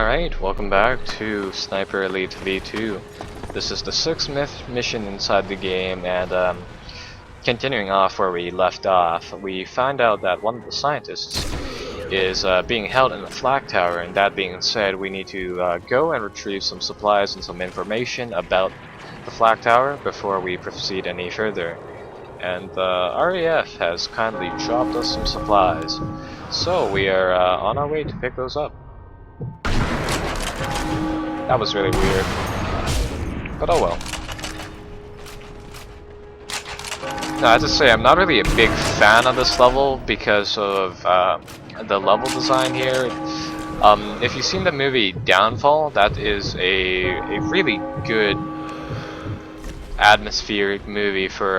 Alright, welcome back to Sniper Elite V2. This is the 6th mission inside the game, and continuing off where we left off, we find out that one of the scientists is being held in a flak tower, and that being said, we need to go and retrieve some supplies and some information about the flak tower before we proceed any further. And the RAF has kindly dropped us some supplies, so we are on our way to pick those up. That was really weird, but oh well. Now, I have to say, I'm not really a big fan of this level because of the level design here. If you've seen the movie Downfall, that is a really good atmospheric movie for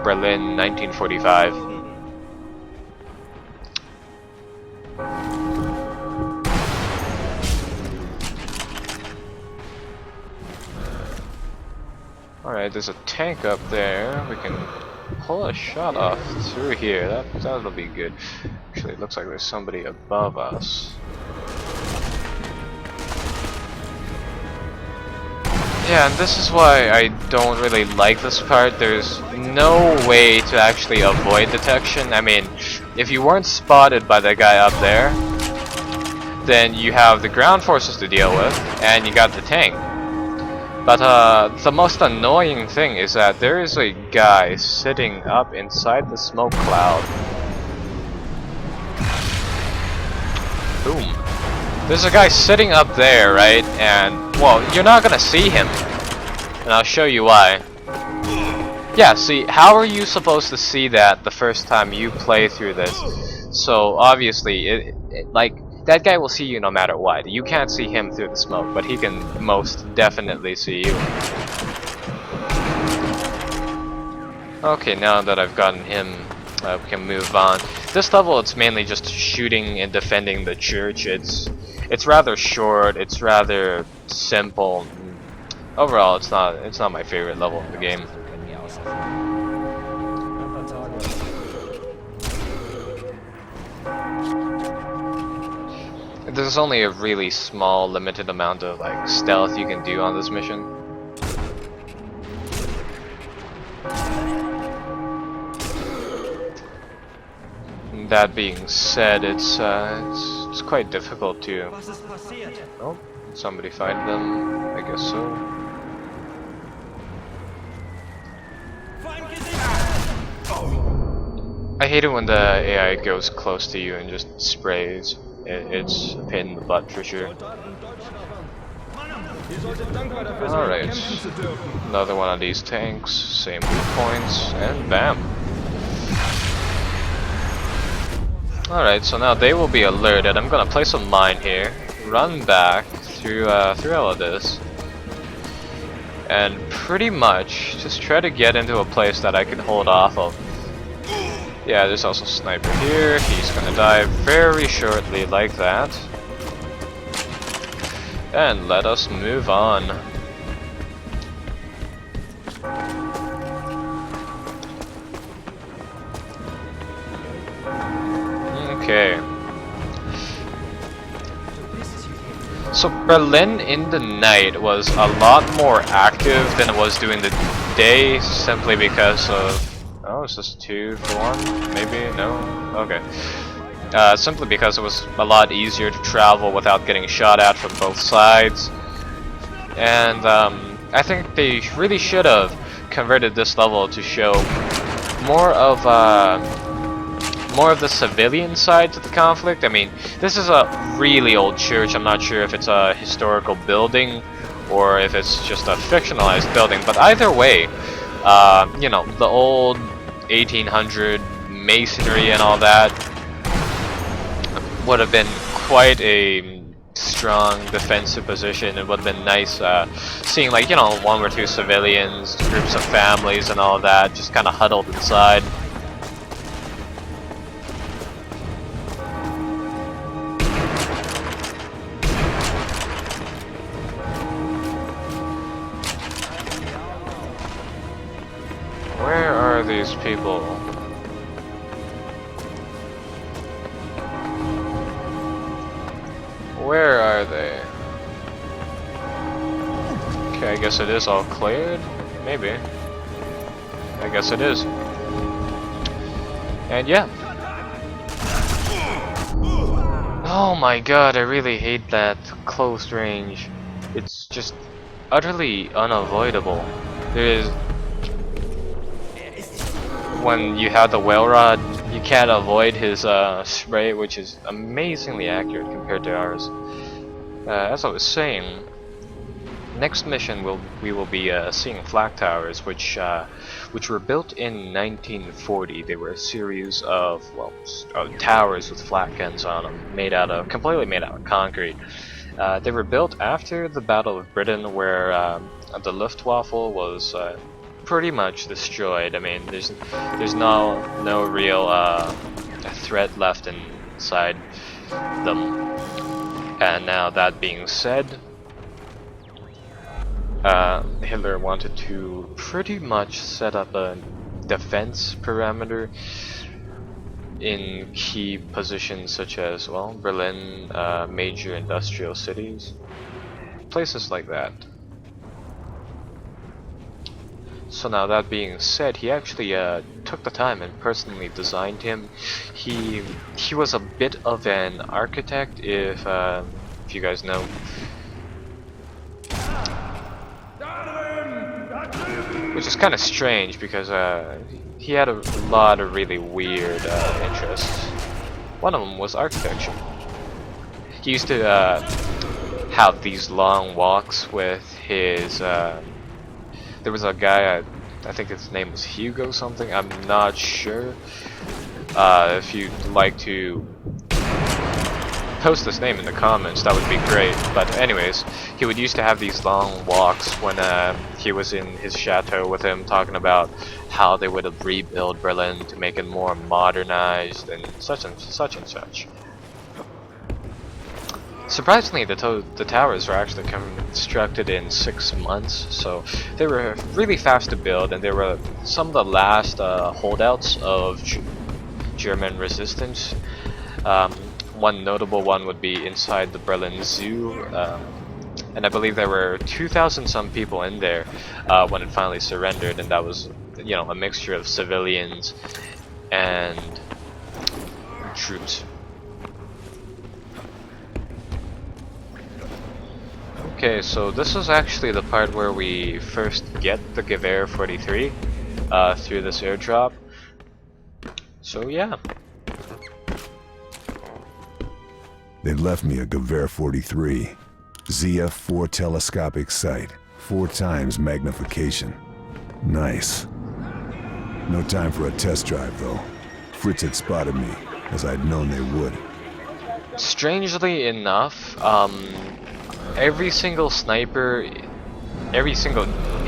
Berlin 1945. Alright, there's a tank up there. We can pull a shot off through here. That'll be good. Actually, it looks like there's somebody above us. Yeah, and this is why I don't really like this part. There's no way to actually avoid detection. I mean, if you weren't spotted by the guy up there, then you have the ground forces to deal with, and you got the tank. But the most annoying thing is that there is a guy sitting up inside the smoke cloud. Boom. There's a guy sitting up there, right? And, well, you're not gonna see him. And I'll show you why. Yeah, see, how are you supposed to see that the first time you play through this? So, obviously, like, that guy will see you no matter what. You can't see him through the smoke, but he can most definitely see you. Okay, now that I've gotten him, we can move on. This level, it's mainly just shooting and defending the church. It's rather short. It's rather simple. Overall, it's not my favorite level of the game. There's only a really small, limited amount of like stealth you can do on this mission. That being said, it's quite difficult to. Oh, somebody find them? I guess so. I hate it when the AI goes close to you and just sprays. It's a pain in the butt for sure. Alright, another one of these tanks, same loot points, and bam. Alright, so now they will be alerted. I'm gonna place a mine here, run back through all of this, and pretty much just try to get into a place that I can hold off of. Yeah, there's also a sniper here. He's gonna die very shortly like that. And let us move on. Okay. So Berlin in the night was a lot more active than it was during the day, simply because of... Oh, is this 2 for 1? Maybe? No? Okay. Simply because it was a lot easier to travel without getting shot at from both sides. And I think they really should have converted this level to show more of the civilian side to the conflict. I mean, this is a really old church. I'm not sure if it's a historical building or if it's just a fictionalized building, but either way, you know, the old 1800 masonry and all that would have been quite a strong defensive position. It would have been nice seeing, like, you know, 1 or 2 civilians, groups of families and all that just kind of huddled inside. Where are these people? Where are they? guess it is all cleared? Maybe. I guess it is. And yeah. Oh my god, I really hate that close range. It's just utterly unavoidable. There is... When you have the whale rod, you can't avoid his spray, which is amazingly accurate compared to ours. As I was saying, next mission we will be seeing flak towers, which were built in 1940. They were a series of towers with flak ends on them, completely made out of concrete. They were built after the Battle of Britain, where the Luftwaffe was pretty much destroyed. I mean, there's no real threat left inside them. And now that being said, Hitler wanted to pretty much set up a defense parameter in key positions such as, well, Berlin, major industrial cities, places like that. So now that being said, he actually took the time and personally designed him. He was a bit of an architect, if you guys know. Which is kind of strange because he had a lot of really weird interests. One of them was architecture. He used to have these long walks with his... there was a guy, I think his name was Hugo something, I'm not sure. If you'd like to post his name in the comments, that would be great. But anyways, he would used to have these long walks when he was in his chateau with him, talking about how they would rebuild Berlin to make it more modernized and such and such. Surprisingly, the towers were actually constructed in 6 months, so they were really fast to build, and they were some of the last holdouts of German resistance. One notable one would be inside the Berlin Zoo, and I believe there were 2,000 some people in there when it finally surrendered, and that was, you know, a mixture of civilians and troops. Okay, so this is actually the part where we first get the Gewehr 43 through this airdrop. So yeah. They left me a Gewehr 43, ZF-4 telescopic sight, 4 times magnification. Nice. No time for a test drive though. Fritz had spotted me, as I'd known they would. Strangely enough, every single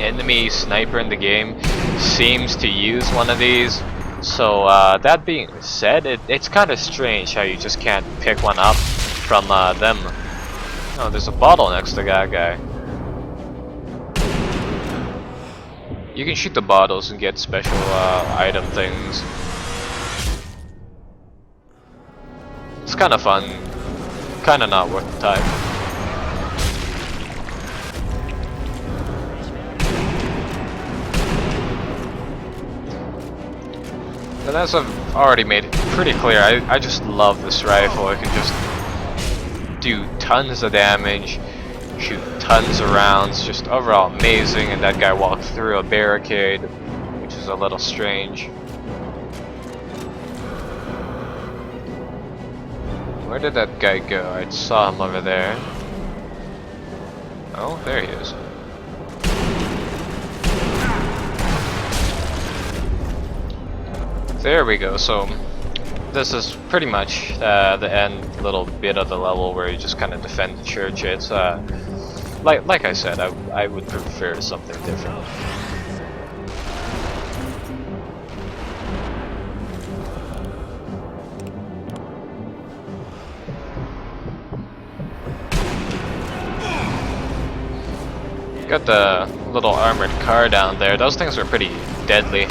enemy sniper in the game seems to use one of these. So that being said, it's kind of strange how you just can't pick one up from them. Oh, there's a bottle next to that guy. You can shoot the bottles and get special item things. It's kind of fun, kind of not worth the time. And as I've already made it pretty clear, I just love this rifle. It can just do tons of damage, shoot tons of rounds, just overall amazing. And that guy walked through a barricade, which is a little strange. Where did that guy go? I saw him over there. Oh, there he is. There we go. So this is pretty much the end little bit of the level where you just kind of defend the church. It's like I said, I would prefer something different. Got the little armored car down there. Those things are pretty deadly.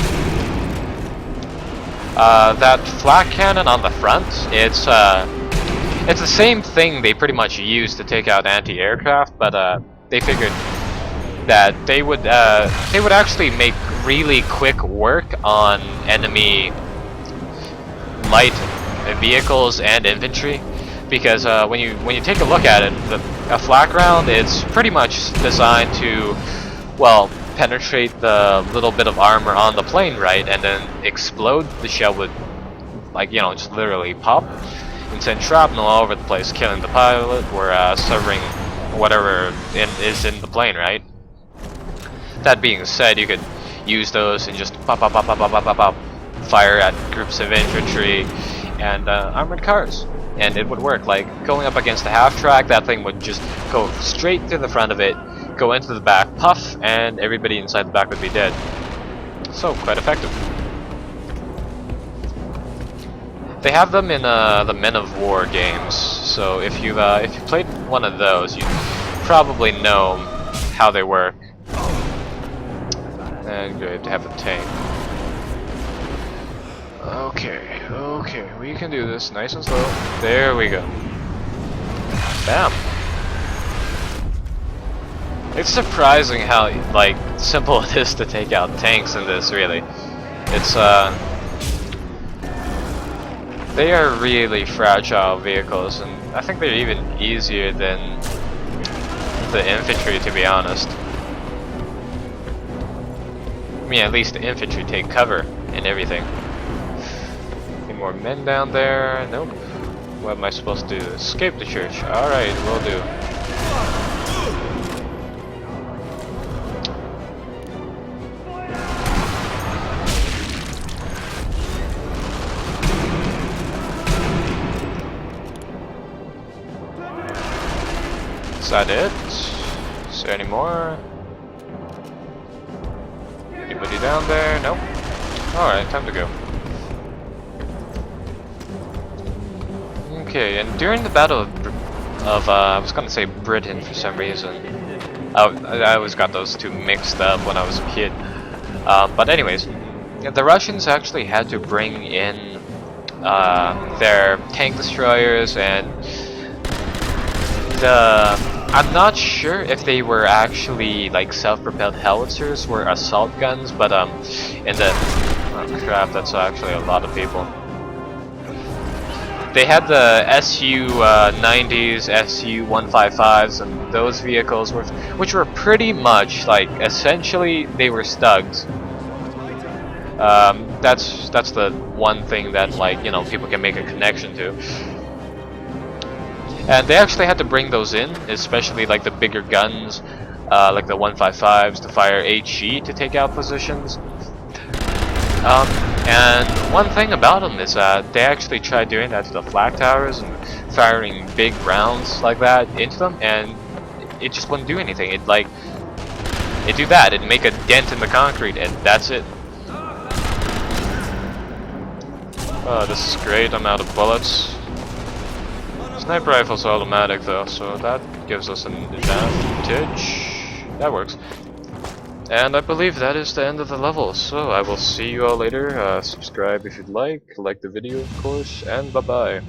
That flak cannon on the front, it's the same thing they pretty much use to take out anti-aircraft, but they figured that they would actually make really quick work on enemy light vehicles and infantry, because when you take a look at it, a flak round, it's pretty much designed to, well, penetrate the little bit of armor on the plane, right, and then explode. The shell would, like, you know, just literally pop and send shrapnel all over the place, killing the pilot or severing whatever is in the plane, right? That being said, you could use those and just pop, fire at groups of infantry and armored cars, and it would work. Like going up against the half track, that thing would just go straight to the front of it, go into the back, puff, and everybody inside the back would be dead. So quite effective. They have them in the Men of War games, so if you played one of those, you probably know how they work. And good to have a tank. Okay, we can do this nice and slow. There we go. Bam. It's surprising how like simple it is to take out tanks in this. Really, it's they are really fragile vehicles, and I think they're even easier than the infantry, to be honest. I mean, at least the infantry take cover and everything. Any more men down there? Nope. What am I supposed to do? Escape the church. Alright, will do. Is that it? Is there any more? Anybody down there? Nope. Alright, time to go. Okay, and during the Battle of I was gonna say Britain for some reason. I always got those two mixed up when I was a kid. But anyways, the Russians actually had to bring in their tank destroyers, and I'm not sure if they were actually like self-propelled howitzers or assault guns, but in the oh crap, that's actually a lot of people. They had the Su-90s, Su-155s, and those vehicles, which were pretty much like essentially they were Stugs. That's the one thing that, like, you know, people can make a connection to. And they actually had to bring those in, especially like the bigger guns, like the 155s, to fire HE to take out positions. And one thing about them is that they actually tried doing that to the flak towers and firing big rounds like that into them, and it just wouldn't do anything. It'd do that, it'd make a dent in the concrete, and that's it. Oh, this is great, I'm out of bullets. Sniper rifle's automatic though, so that gives us an advantage. That works. And I believe that is the end of the level, so I will see you all later. Subscribe if you'd like the video of course, and bye bye.